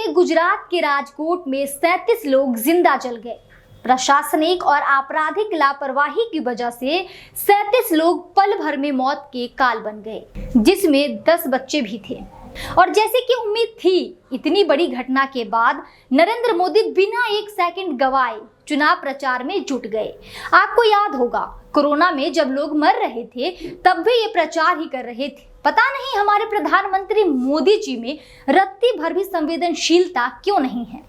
में गुजरात के राजकोट में 37 लोग जिंदा जल गए। प्रशासनिक और आपराधिक लापरवाही की वजह से 37 लोग पल भर में मौत के काल बन गए, जिसमें 10 बच्चे भी थे। और जैसे कि उम्मीद थी, इतनी बड़ी घटना के बाद नरेंद्र मोदी बिना एक सेकंड गवाए चुनाव प्रचार में जुट गए। आपको याद होगा, कोरोना में जब लोग मर रहे थे तब भी ये प्रचार ही कर रहे थे। पता नहीं हमारे प्रधानमंत्री मोदी जी में रत्ती भर भी संवेदनशीलता क्यों नहीं है।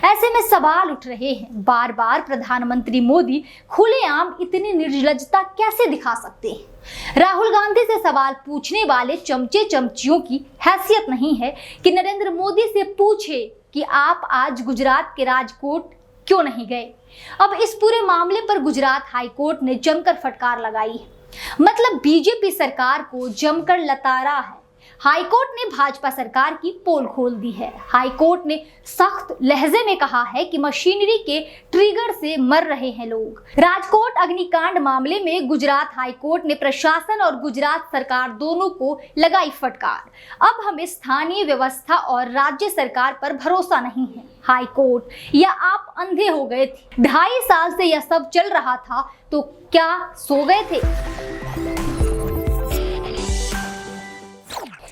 ऐसे में सवाल उठ रहे हैं, बार बार प्रधानमंत्री मोदी खुलेआम इतनी निर्लज्जता कैसे दिखा सकते हैं। राहुल गांधी से सवाल पूछने वाले चमचे चमचियों की हैसियत नहीं है कि नरेंद्र मोदी से पूछे कि आप आज गुजरात के राजकोट क्यों नहीं गए। अब इस पूरे मामले पर गुजरात हाईकोर्ट ने जमकर फटकार लगाई है। मतलब बीजेपी सरकार को जमकर लताड़ा है। हाईकोर्ट ने भाजपा सरकार की पोल खोल दी है। हाईकोर्ट ने सख्त लहजे में कहा है कि मशीनरी के ट्रिगर से मर रहे हैं लोग। राजकोट अग्निकांड मामले में गुजरात हाईकोर्ट ने प्रशासन और गुजरात सरकार दोनों को लगाई फटकार। अब हमें स्थानीय व्यवस्था और राज्य सरकार पर भरोसा नहीं है। हाईकोर्ट, या आप अंधे हो गए थे? 2.5 साल से यह सब चल रहा था तो क्या सो गए थे?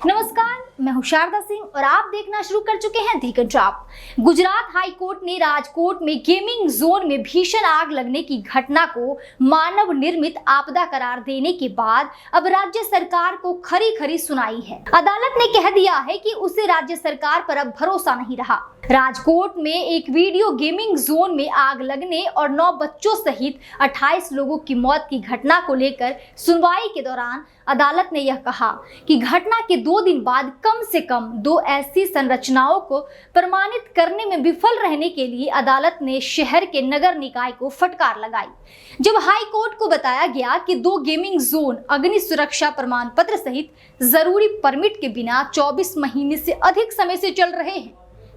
नमस्कार, मैं हूं शारदा सिंह और आप देखना शुरू कर चुके हैं दी कंट्राप। गुजरात हाईकोर्ट ने राजकोट में गेमिंग जोन में भीषण आग लगने की घटना को मानव निर्मित आपदा करार देने के बाद अब राज्य सरकार को खरी खरी सुनाई है। अदालत ने कह दिया है कि उसे राज्य सरकार पर अब भरोसा नहीं रहा। राजकोट में एक वीडियो गेमिंग जोन में आग लगने और 9 बच्चों सहित 28 लोगों की मौत की घटना को लेकर सुनवाई के दौरान अदालत ने यह कहा कि घटना के 2 दिन बाद कम से कम 2 ऐसी संरचनाओं को प्रमाणित करने में विफल रहने के लिए अदालत ने शहर के नगर निकाय को फटकार लगाई। जब हाई कोर्ट को बताया गया कि 2 गेमिंग जोन अग्नि सुरक्षा प्रमाण पत्र सहित जरूरी परमिट के बिना 24 महीने से अधिक समय से चल रहे हैं,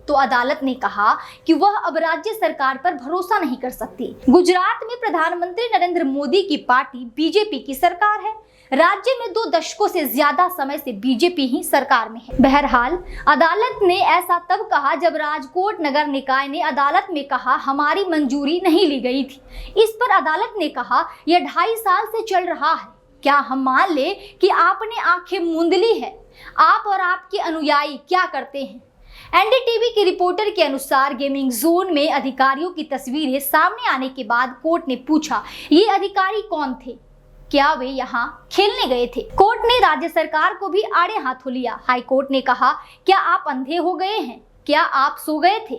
तो अदालत ने कहा कि वह अब राज्य सरकार पर भरोसा नहीं कर सकती। गुजरात में प्रधानमंत्री नरेंद्र मोदी की पार्टी बीजेपी की सरकार है। राज्य में 2 दशकों से ज्यादा समय से बीजेपी ही सरकार में है। बहरहाल अदालत ने ऐसा तब कहा जब राजकोट नगर निकाय ने अदालत में कहा हमारी मंजूरी नहीं ली गई थी। इस पर अदालत ने कहा यह 2.5 साल से चल रहा है, क्या हम मान ले कि आपने आंखें मूंद ली है? आप और आपके अनुयायी क्या करते हैं? एनडीटीवी की रिपोर्टर के अनुसार गेमिंग जोन में अधिकारियों की तस्वीरें सामने आने के बाद कोर्ट ने पूछा, ये अधिकारी कौन थे? क्या वे यहाँ खेलने गए थे? कोर्ट ने राज्य सरकार को भी आड़े हाथों लिया। हाई कोर्ट ने कहा, क्या आप अंधे हो गए हैं? क्या आप सो गए थे?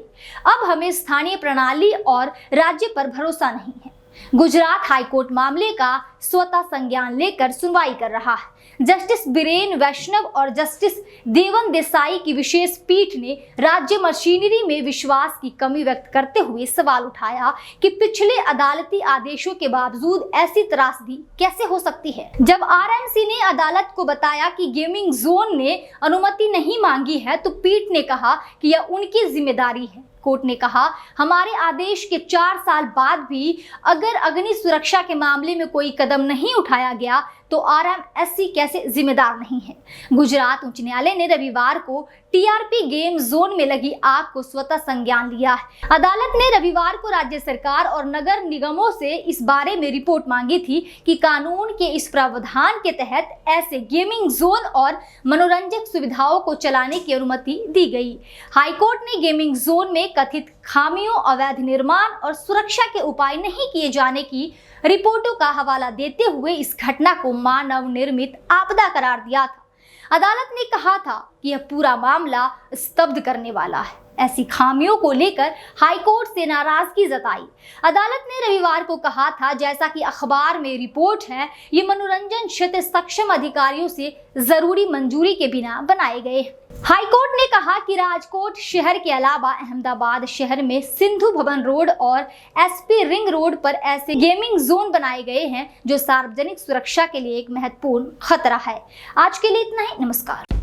अब हमें स्थानीय प्रणाली और राज्य पर भरोसा नहीं है। गुजरात हाईकोर्ट मामले का स्वतः संज्ञान लेकर सुनवाई कर रहा है। जस्टिस बीरेन वैष्णव और जस्टिस देवन देसाई की विशेष पीठ ने राज्य मशीनरी में विश्वास की कमी व्यक्त करते हुए सवाल उठाया कि पिछले अदालती आदेशों के बावजूद ऐसी त्रासदी कैसे हो सकती है। जब आरएमसी ने अदालत को बताया कि गेमिंग जोन ने अनुमति नहीं मांगी है, तो पीठ ने कहा कि यह उनकी जिम्मेदारी है। कोर्ट ने कहा, हमारे आदेश के 4 साल बाद भी अगर अग्नि सुरक्षा के मामले में कोई कदम नहीं उठाया गया तो आरएमएससी कैसे जिम्मेदार नहीं है। गुजरात उच्च न्यायालय ने रविवार को टीआरपी गेम जोन में लगी आग को स्वतः संज्ञान लिया है। अदालत ने रविवार को राज्य सरकार और नगर निगमों से इस बारे में रिपोर्ट मांगी थी कि कानून के इस प्रावधान के तहत ऐसे गेमिंग जोन और मनोरंजक सुविधाओं को चलाने की अनुमति दी गई। हाईकोर्ट ने गेमिंग जोन में कथित खामियों, अवैध निर्माण और सुरक्षा के उपाय नहीं किए जाने की रिपोर्टों का हवाला देते हुए इस घटना को मानव निर्मित आपदा करार दिया था। अदालत ने कहा था कि यह पूरा मामला स्तब्ध करने वाला है। ऐसी खामियों को लेकर हाईकोर्ट से नाराजगी जताई। अदालत ने रविवार को कहा था, जैसा कि अखबार में रिपोर्ट है, ये मनोरंजन क्षेत्र सक्षम अधिकारियों से जरूरी मंजूरी के बिना बनाए गए। हाईकोर्ट ने कहा कि राजकोट शहर के अलावा अहमदाबाद शहर में सिंधु भवन रोड और एसपी रिंग रोड पर ऐसे गेमिंग जोन बनाए गए हैं जो सार्वजनिक सुरक्षा के लिए एक महत्वपूर्ण खतरा है। आज के लिए इतना ही। नमस्कार।